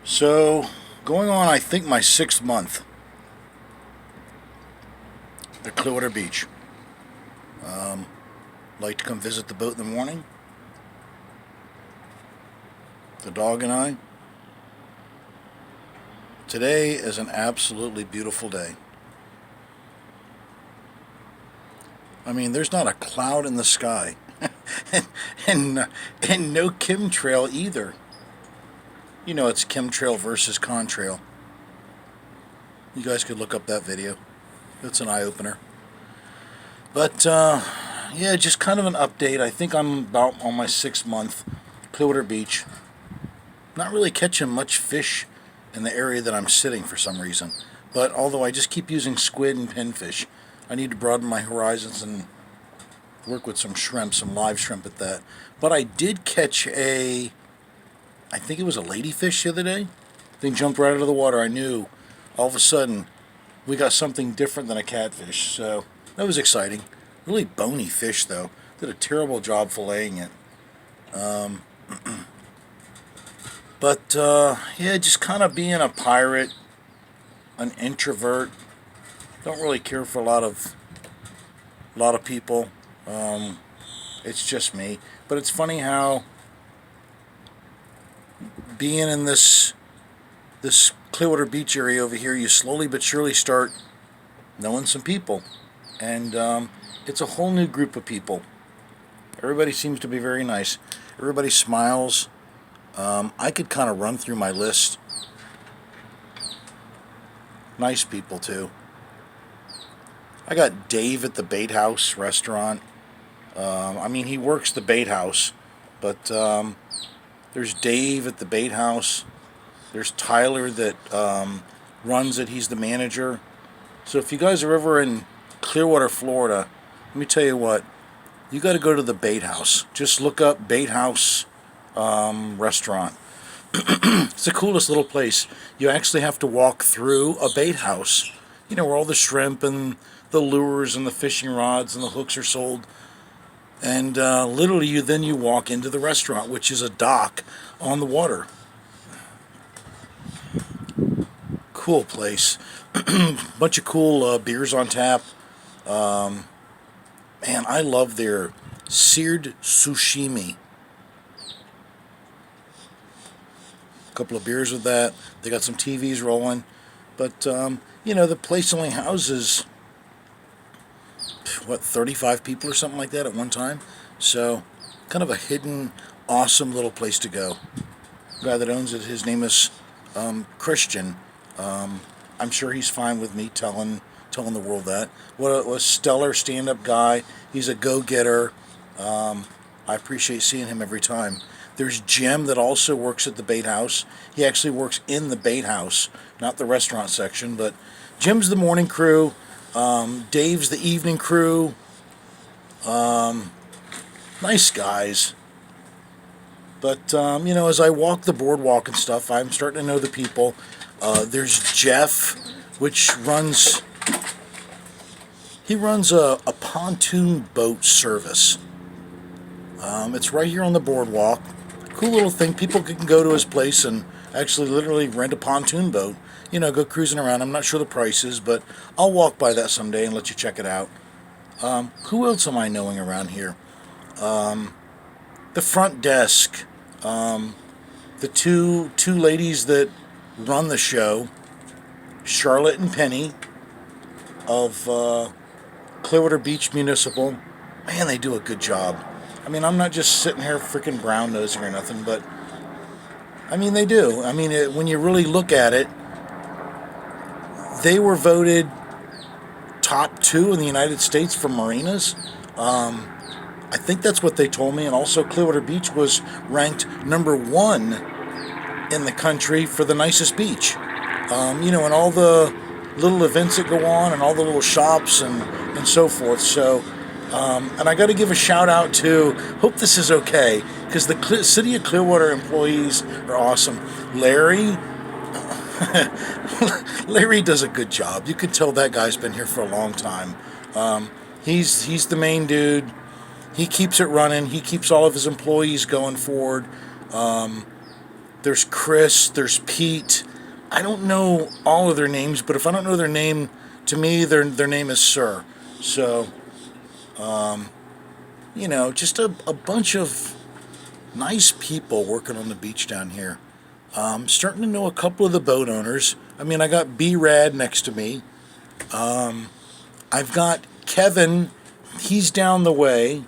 So, going on, I think, my 6th month at Clearwater Beach. Like to come visit the boat in the morning. The dog and I. Today is an absolutely beautiful day. I mean, there's not a cloud in the sky. and no chemtrail either. You know, it's chemtrail versus contrail. You guys could look up that video. It's an eye-opener. But, yeah, just kind of an update. I think I'm about on my 6th month, Clearwater Beach. Not really catching much fish in the area that I'm sitting for some reason. But although I just keep using squid and pinfish, I need to broaden my horizons and work with some shrimp, some live shrimp at that. But I did catch I think it was a ladyfish the other day. Thing jumped right out of the water. I knew all of a sudden we got something different than a catfish. So that was exciting. Really bony fish, though. Did a terrible job filleting it. Yeah, just kind of being a pirate, an introvert. Don't really care for a lot of people. It's just me. But it's funny how being in this Clearwater Beach area over here, you slowly but surely start knowing some people. And it's a whole new group of people. Everybody seems to be very nice. Everybody smiles. I could kind of run through my list. Nice people, too. I got Dave at the Bait House restaurant. I mean, he works the bait house, but there's Dave at the Bait House. There's Tyler that runs it. He's the manager. So if you guys are ever in Clearwater, Florida, let me tell you what, you got to go to the Bait House. Just look up Bait House restaurant. It's the coolest little place. You actually have to walk through a bait house. You know, where all the shrimp and the lures and the fishing rods and the hooks are sold. And literally you walk into the restaurant, which is a dock on the water. Cool place. Bunch of cool beers on tap. Man, I love their seared sushimi. Couple of beers with that. They got some TVs rolling. But, you know, the place only houses, 35 people or something like that at one time. So, kind of a hidden, awesome little place to go. The guy that owns it, his name is Christian. I'm sure he's fine with me telling the world that. What a stellar stand-up guy. He's a go-getter. I appreciate seeing him every time. There's Jim that also works at the bait house. He actually works in the bait house, not the restaurant section, but Jim's the morning crew. Dave's the evening crew. Nice guys. But, you know, as I walk the boardwalk and stuff, I'm starting to know the people. There's Jeff, which runs a pontoon boat service. It's right here on the boardwalk. Cool little thing. People can go to his place and actually literally rent a pontoon boat. You know, go cruising around. I'm not sure the prices, but I'll walk by that someday and let you check it out. Who else am I knowing around here? The front desk. The two ladies that run the show, Charlotte and Penny of Clearwater Beach Municipal. Man, they do a good job. I mean, I'm not just sitting here freaking brown nosing or nothing, but I mean, they do. I mean, when you really look at it, they were voted top 2 in the United States for marinas. I think that's what they told me. And also Clearwater Beach was ranked number 1 in the country for the nicest beach. You know, and all the little events that go on and all the little shops and so forth. So, and I got to give a shout out to, hope this is okay, because the City of Clearwater employees are awesome. Larry does a good job. You could tell that guy's been here for a long time. He's the main dude. He keeps it running. He keeps all of his employees going forward. There's Chris, there's Pete. I don't know all of their names, but if I don't know their name, to me, their name is Sir. So, you know, just a bunch of nice people working on the beach down here. Starting to know a couple of the boat owners. I mean, I got B-Rad next to me. I've got Kevin. He's down the way.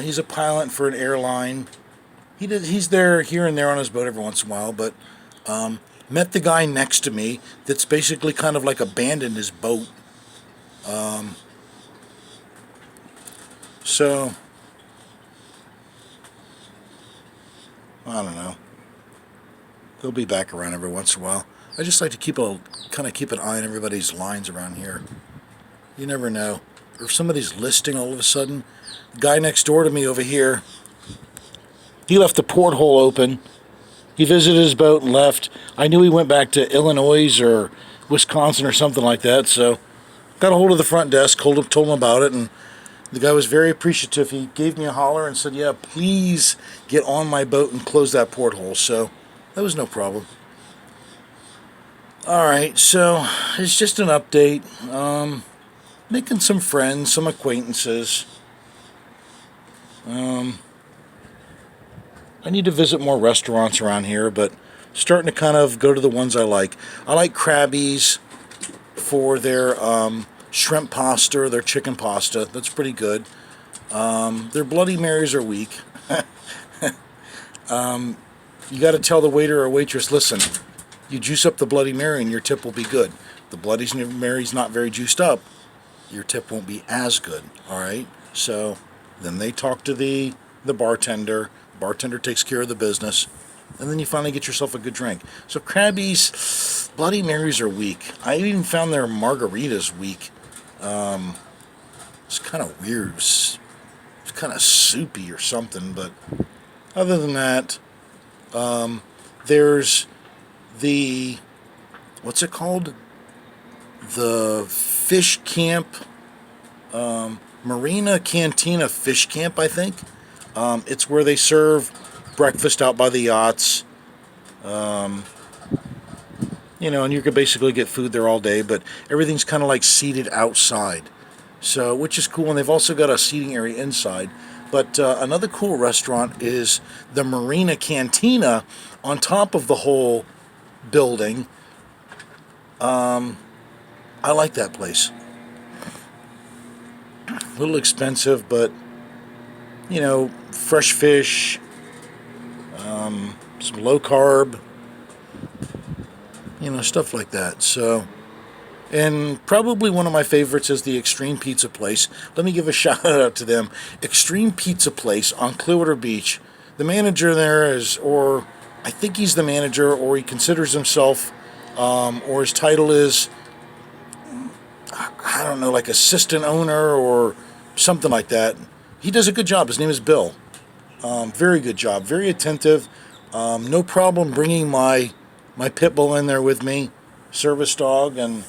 He's a pilot for an airline. He's there here and there on his boat every once in a while, but met the guy next to me that's basically kind of like abandoned his boat. So, I don't know. They'll be back around every once in a while. I just like to keep an eye on everybody's lines around here. You never know. Or if somebody's listing all of a sudden. The guy next door to me over here, he left the porthole open. He visited his boat and left. I knew he went back to Illinois or Wisconsin or something like that, so got a hold of the front desk, told him about it, and the guy was very appreciative. He gave me a holler and said, yeah, please get on my boat and close that porthole, so that was no problem. Alright, so it's just an update. Making some friends, some acquaintances. I need to visit more restaurants around here, but starting to kind of go to the ones I like. I like Krabby's for their shrimp pasta or their chicken pasta. That's pretty good. Their Bloody Marys are weak. You got to tell the waiter or waitress, listen, you juice up the Bloody Mary and your tip will be good. The Bloody Mary's not very juiced up, your tip won't be as good. All right? So then they talk to the bartender. Bartender takes care of the business, and then you finally get yourself a good drink. So Krabby's Bloody Marys are weak. I even found their margaritas weak. It's kind of weird. It's kind of soupy or something, but other than that, there's the, what's it called? The Fish Camp, Marina Cantina Fish Camp, I think. It's where they serve breakfast out by the yachts. You know, and you could basically get food there all day, but everything's kind of like seated outside. So, which is cool, and they've also got a seating area inside. But another cool restaurant is the Marina Cantina on top of the whole building. I like that place. A little expensive, but you know, fresh fish, some low carb, you know, stuff like that. So, and probably one of my favorites is the Extreme Pizza Place. Let me give a shout out to them. Extreme Pizza Place on Clearwater Beach. The manager there is, or I think he's the manager, or he considers himself, or his title is, I don't know, like assistant owner or something like that. He does a good job. His name is Bill. Very good job. Very attentive. No problem bringing my pit bull in there with me, service dog, and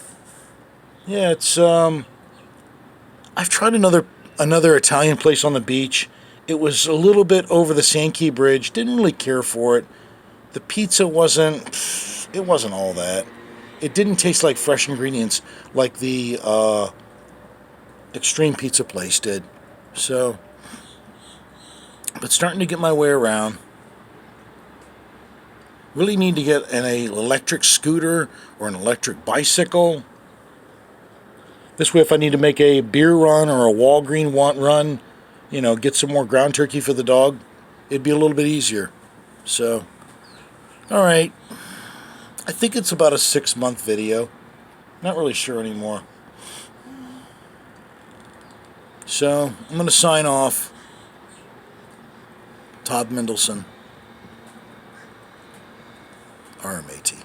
yeah, it's. I've tried another Italian place on the beach. It was a little bit over the Sankey Bridge. Didn't really care for it. The pizza wasn't. It wasn't all that. It didn't taste like fresh ingredients like the Extreme Pizza Place did. So, but starting to get my way around. Really need to get an electric scooter or an electric bicycle. This way, if I need to make a beer run or a Walgreen run, you know, get some more ground turkey for the dog, it'd be a little bit easier. So, all right. I think it's about a 6-month video. Not really sure anymore. So, I'm going to sign off. Todd Mendelson, RMAT.